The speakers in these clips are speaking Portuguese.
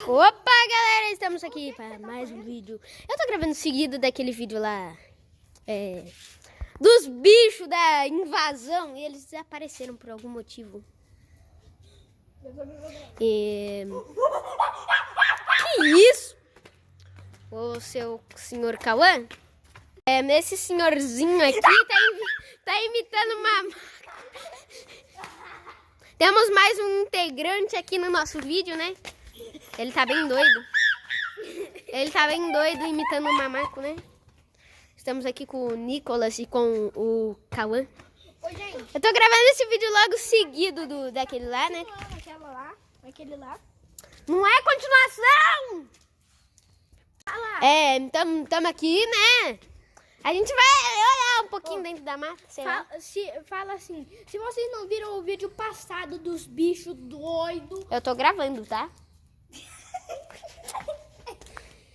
Opa, galera, estamos aqui para mais um vídeo. Eu tô gravando seguido daquele vídeo lá dos bichos da invasão e eles desapareceram por algum motivo. Que isso? O seu senhor Cauã? Esse senhorzinho aqui tá imitando uma... Temos mais um integrante aqui no nosso vídeo, né? Ele tá bem doido. Ele tá bem doido imitando um mamaco, né? Estamos aqui com o Nicolas e com o Cauã. Oi, gente. Eu tô gravando esse vídeo logo seguido daquele lá, né? Aquele lá. Não é continuação! Tamo aqui, né? A gente vai olhar um pouquinho dentro da mata, sei lá. Fala assim, se vocês não viram o vídeo passado dos bichos doidos... Eu tô gravando, tá?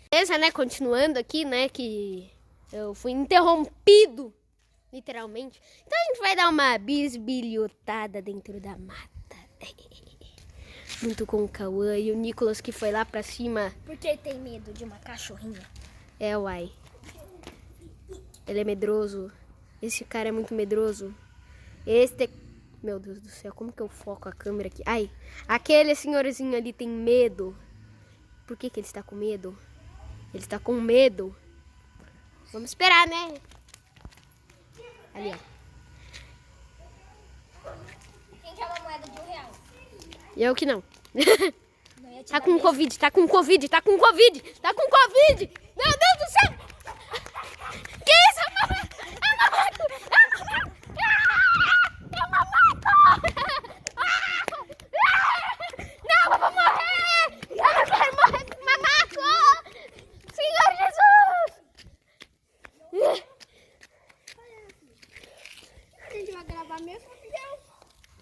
Beleza, né? Continuando aqui, né? Que eu fui interrompido, literalmente. Então a gente vai dar uma bisbilhotada dentro da mata. Junto com o Cauã e o Nicolas que foi lá pra cima. Porque ele tem medo de uma cachorrinha. Uai. Ele é medroso. Esse cara é muito medroso. Meu Deus do céu, como que eu foco a câmera aqui? Ai, aquele senhorzinho ali tem medo. Por que ele está com medo? Ele está com medo. Vamos esperar, né? Ali, ó. Quem quer uma moeda de R$1? Eu que não. Não Tá com Covid, tá com Covid, tá com Covid, tá com Covid. Meu Deus do céu. Que isso? É mamaco. Não, eu vou morrer. Eu não quero morrer com mamaco. Senhor Jesus. A gente vai gravar mesmo, filhão?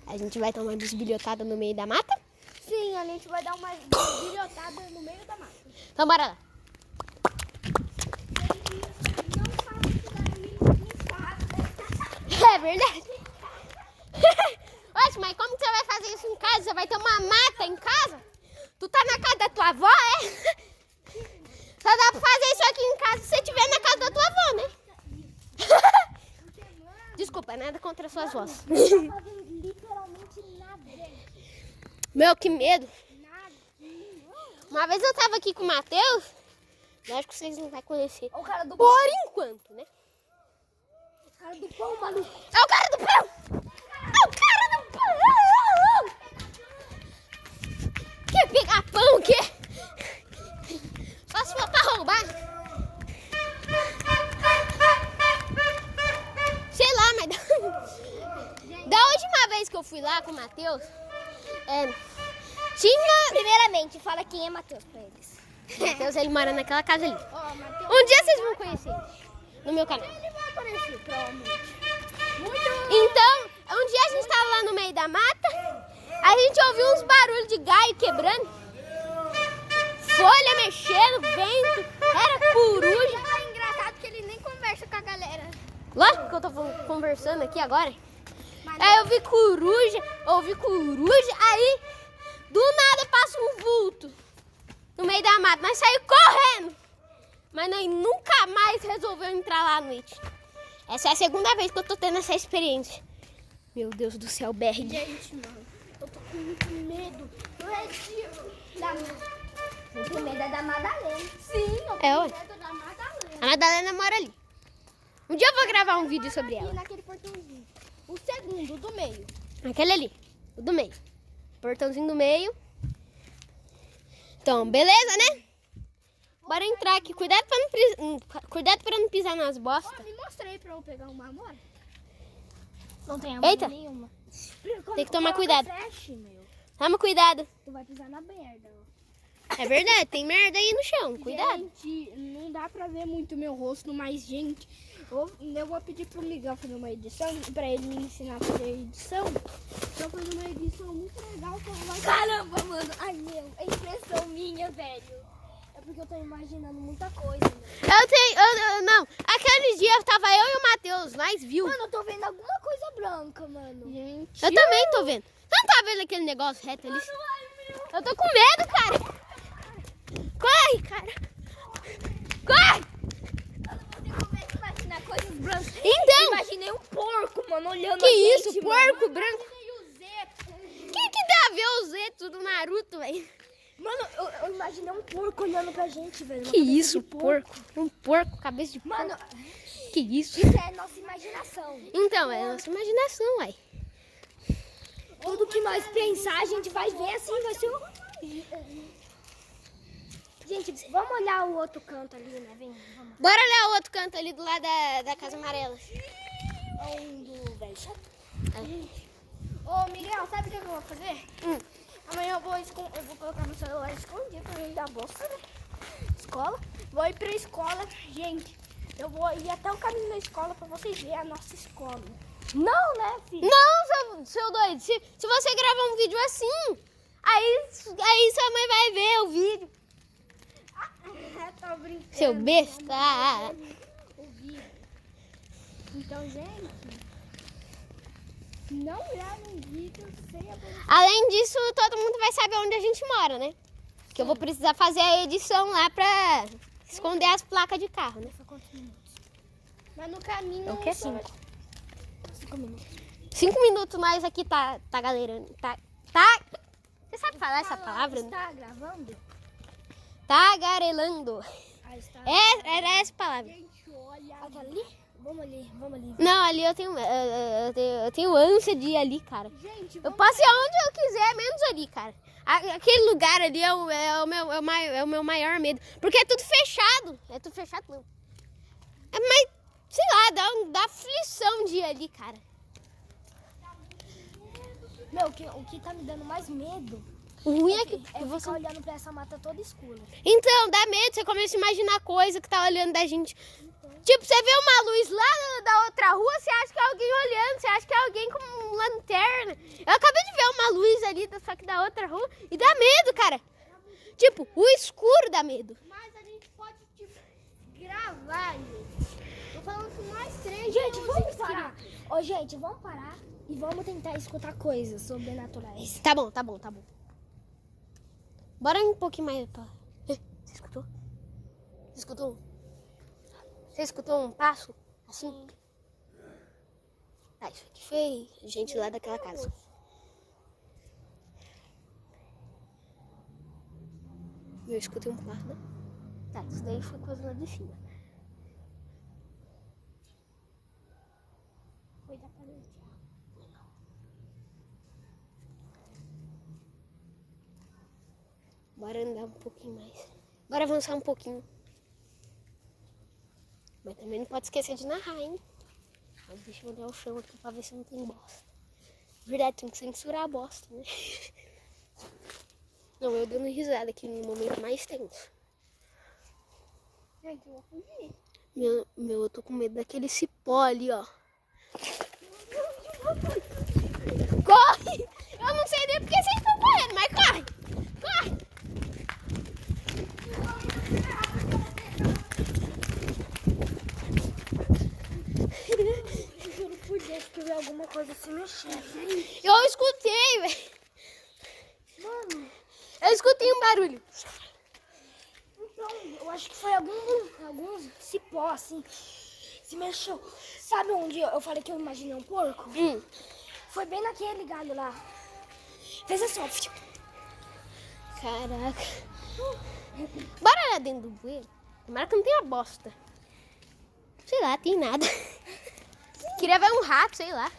A gente vai tomar uma bisbilhotada no meio da mata? Sim, a gente vai dar uma bilhotada no meio da mata. Então bora lá. É verdade. Oxe, mas como que você vai fazer isso em casa? Você vai ter uma mata em casa? Tu tá na casa da tua avó, é? Só dá pra fazer isso aqui em casa se você estiver na casa da tua avó, né? Desculpa, nada contra as suas vozes. Não tá fazendo literalmente nada. Meu, que medo. Nada. Uma vez eu tava aqui com o Matheus. Eu acho que vocês não vão conhecer. O cara do Por enquanto, né? O cara do pão, maluco. É o cara do pão! É o cara do pão! Quer pegar pão, o quê? Só se for pra roubar. Sei lá, mas... Da última vez que eu fui lá com o Matheus, tinha... Primeiramente, fala quem é Matheus pra eles. Matheus, ele mora naquela casa ali. Ó, Matheus. Um dia vocês vão conhecer ele no meu canal. Ele vai aparecer, provavelmente. Então, um dia a gente tava lá no meio da mata, a gente ouviu uns barulhos de galho quebrando, folha mexendo, vento, era coruja. É engraçado que ele nem conversa com a galera. Lógico que eu tô conversando aqui agora. Aí eu ouvi coruja, aí do nada passa um vulto no meio da mata. Nós saímos correndo, mas nós nunca mais resolveu entrar lá à noite. Essa é a segunda vez que eu tô tendo essa experiência. Meu Deus do céu, Berg. Gente, mano, eu tô com muito medo. Eu tenho medo da Madalena. Sim, eu tenho medo da Madalena. A Madalena mora ali. Um dia eu vou gravar um vídeo sobre Aqui ela. naquele portãozinho. O segundo, do meio. Aquele ali, o do meio. Portãozinho do meio. Então, beleza, né? Bora entrar aqui. Cuidado pra não pisar nas bostas. Ó, me mostrei pra eu pegar uma amora. Não tem amor Eita. nenhuma. Tem que tomar cuidado. Flash, meu. Toma cuidado. Tu vai pisar na merda, ó. É verdade, tem merda aí no chão. Cuidado. Gente, não dá pra ver muito meu rosto, mas, gente, eu vou pedir pro Miguel fazer uma edição, pra ele me ensinar a fazer edição. Pra fazer uma edição muito legal. Caramba, mano. Ai, meu, é impressão minha, velho. É porque eu tô imaginando muita coisa, né? Não, aquele dia tava eu e o Matheus, nós viu. Mano, eu tô vendo alguma coisa branca, mano. Gente. Eu também tô vendo. Você não tá vendo aquele negócio reto ali? Eu tô com medo, cara. imaginei um porco olhando pra gente, velho. Que isso, porco? Um porco, cabeça de porco. Mano, Que isso? isso é nossa imaginação. Então, é a nossa imaginação, uai. Tudo que nós pensar, a gente vai ver assim, vai ser um... Gente, vamos olhar o outro canto ali, né? Vem, vamos. Bora olhar o outro canto ali do lado da Casa Amarela. Do velho chato. Ô, Miguel, sabe o que eu vou fazer? Amanhã eu vou colocar meu celular escondido dentro da bolsa, né? Escola. Vou ir pra escola. Gente, eu vou ir até o caminho da escola pra vocês verem a nossa escola. Não, né, filho? Não, seu doido. Se você gravar um vídeo assim, aí sua mãe vai ver o vídeo. Tô brincando. Seu besta. O vídeo. Então, gente, não grava um vídeo sem aparecer. Além disso, todo mundo vai saber onde a gente mora, né? Que eu vou precisar fazer a edição lá pra esconder as placas de carro, né? Foi quantos minutos? Mas no caminho... É o que? 5. 5 minutos. 5 minutos mais aqui tá galera. Tá. Você sabe falar essa palavra? Está gravando? Tagarelando. Ah, está. Era essa palavra. Gente, olha ali. Vamos ali. Não, ali eu tenho ânsia de ir ali, cara. Gente, Eu posso ir aonde eu quiser, menos ali, cara. Aquele lugar ali é o meu maior medo. Porque é tudo fechado. É tudo fechado, não. Mas, sei lá, dá aflição de ir ali, cara. Meu, o que tá me dando mais medo O ruim é que é você... ficar olhando pra essa mata toda escura. Então, dá medo, você começa a imaginar coisa que tá olhando da gente. Tipo, você vê uma luz lá da outra rua, você acha que é alguém olhando, você acha que é alguém com lanterna. Eu acabei de ver uma luz ali, só que da outra rua, e dá medo, cara. Tipo, o escuro dá medo. Mas a gente pode, tipo, gravar, gente. Tô falando com mais 3. Gente, vamos parar. Ô, gente, vamos parar e vamos tentar escutar coisas sobrenaturais. Tá bom. Bora um pouquinho mais pra... Você escutou? Você escutou um passo? Assim? Tá, isso aqui foi gente lá daquela casa. Eu escutei um passo, né? Tá, isso daí foi coisa lá de cima. Foi da parede. Bora andar um pouquinho mais. Bora avançar um pouquinho. Mas também não pode esquecer de narrar, hein? Mas deixa eu olhar o chão aqui pra ver se não tem bosta. Verdade, tem que censurar a bosta, né? Não, eu dando risada aqui no momento mais tenso. Gente, eu vou fugir. Eu tô com medo daquele cipó ali, ó. Corre! Eu não sei nem porque vocês estão correndo, mas corre! Corre! Eu juro por Deus que eu vi alguma coisa se mexendo. Eu escutei, velho. Mano, Eu escutei um barulho. então, eu acho que foi algum cipó, assim, se mexeu. Sabe onde eu falei que eu imaginei um porco? Foi bem naquele galho lá. Fez assim, ó. Caraca. Bora lá dentro do bueiro. Tomara que não tenha bosta. Sei lá, tem nada. Queria ver um rato, sei lá.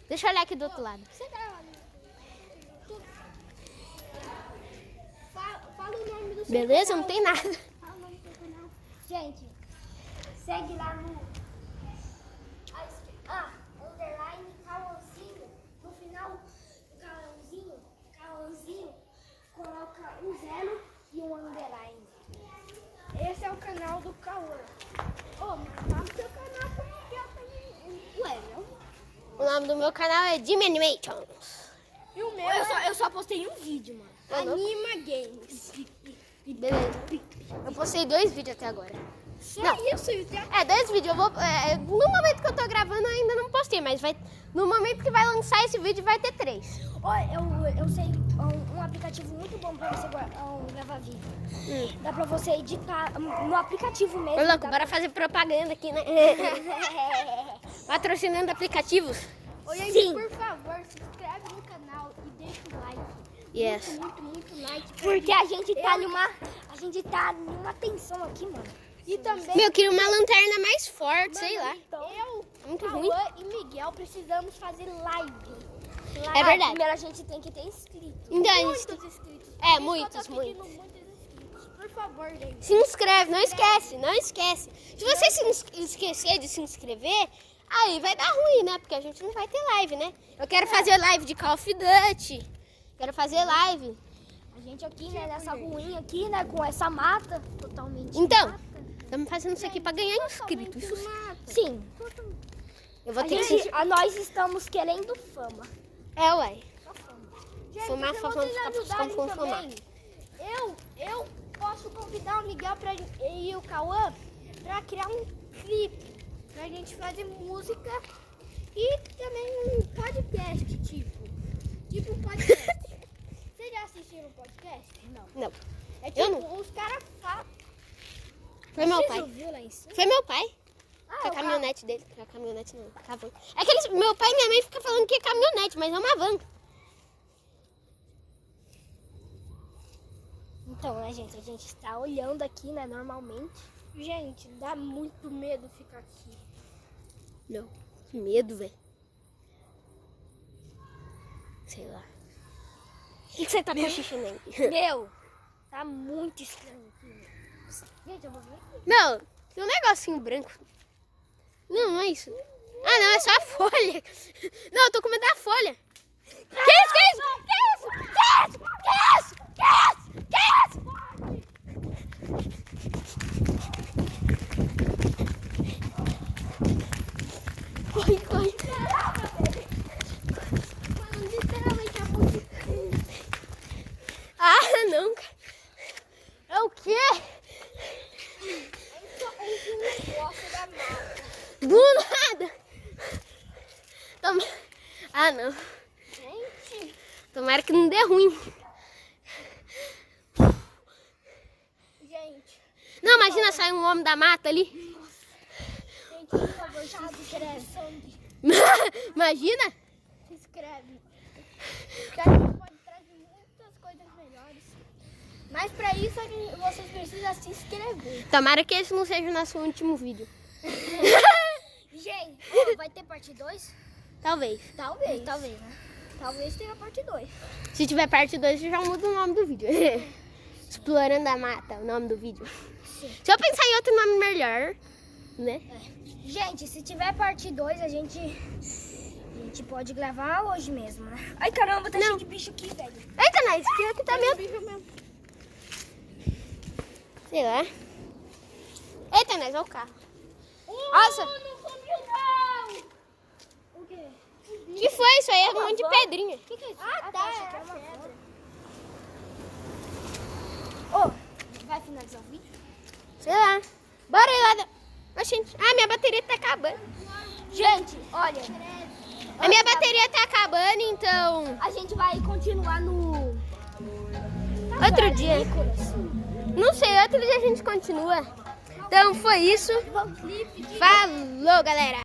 Deixa eu olhar aqui do outro lado. Você tá... Fala o nome do seu Beleza? canal. Não tem nada. Fala o nome do seu canal. Gente, segue lá no... underline Cauãozinho. No final do Cauãozinho, coloca um 0 e um underline. Esse é o canal do Cauã. Ô, mas fala o seu canal pro Miguel também. Ué, não? O nome do meu canal é Jimmy Animations. E o meu? Eu só postei um vídeo, mano. Tá louco? Anima Games. Beleza. Eu postei 2 vídeos até agora. Só Não. isso, então. 2 vídeos. No momento que eu tô gravando, eu ainda não postei, mas no momento que vai lançar esse vídeo, vai ter 3. Eu sei um aplicativo muito bom pra você gravar vídeo. Dá pra você editar no aplicativo mesmo. Ô, louco, dá bora fazer propaganda aqui, né? Patrocinando aplicativos. Oi, gente, Sim. por favor, se inscreve no canal e deixa o like. Yes. Muito like. Porque a gente tá A gente tá numa tensão aqui, mano. E também Meu, eu queria uma lanterna mais forte, sei lá. eu, Muito ruim. Cauã e Miguel precisamos fazer live. É verdade. Primeiro a gente tem que ter inscrito. Então, a gente... Muitos inscritos. É, Por isso muitos, que eu tô pedindo muitos inscritos. Por favor, gente. Se inscreve, não esquece, não esquece. Se você esquecer de se inscrever, aí vai dar ruim, né? Porque a gente não vai ter live, né? Eu quero fazer live de Call of Duty. Quero fazer live. A gente aqui, né, nessa ruinha aqui, né, com essa mata totalmente Então, mata. estamos fazendo isso aqui pra ganhar inscritos. Isso Sim. eu vou A ter gente, que... nós estamos querendo fama. É, ué. Só fama. Gente, Fumar, se fumar, vocês ficar ajudarem com fumar. também, eu posso convidar o Miguel e o Cauã pra criar um clipe. Pra gente fazer música e também um podcast, tipo um podcast. Vocês já assistiram um podcast? Não. Não, É Eu tipo, os caras falam. foi meu Vocês pai. ouviram lá em cima? Foi meu pai. Ah, Com a o caminhonete dele. A caminhonete não, tá van. É que meu pai e minha mãe ficam falando que é caminhonete, mas é uma van. Então, né, gente, a gente está olhando aqui, né, normalmente. Gente, dá muito medo ficar aqui. Não, que medo, velho. Sei lá. O que você tá cochichando aí? Meu, tá muito estranho aqui. Gente, eu vou ver aqui. Não, tem um negocinho branco. Não, não é isso. Ah, não, é só a folha. Não, eu tô com medo da folha. Que isso? Que isso? Que isso? Que isso? Que isso? Que isso? Que isso? Corre, corre. Mano, literalmente é muito. Ah, não, cara. É o quê? Só ouvi um negócio da mata. Do nada. Ah, não. Gente, Tomara que não dê ruim. gente, Não, imagina sair um homem da mata ali. gente, por favor, se inscreve. Imagina. Se inscreve. Que a gente pode trazer muitas coisas melhores. Mas pra isso vocês precisam se inscrever. Tomara que esse não seja o nosso último vídeo. Gente, vai ter parte 2? Talvez. Talvez. Talvez, né? Talvez tenha parte 2. Se tiver parte 2, eu já mudo o nome do vídeo. Explorando a mata, o nome do vídeo. Sim. Se eu pensar em outro nome melhor, né? Gente, se tiver parte 2, a gente pode gravar hoje mesmo, né? Ai, caramba, tá cheio de bicho aqui, velho. Eita, nós, que aqui tá mesmo. Sei lá. Eita, nós, olha o carro. Nossa, Não subiu, não! O quê? que foi isso aí? É um monte de pedrinha. O que é isso? Ah, tá, achei que é era uma pedra. pedra. Ô, vai finalizar o vídeo? Sei lá. Bora ir lá. Oxente. Ah, minha bateria tá acabando. Gente, olha, A minha bateria tá acabando, então... a gente vai continuar no... Outro dia. Não sei, outro dia a gente continua. Então foi isso. Falou, galera.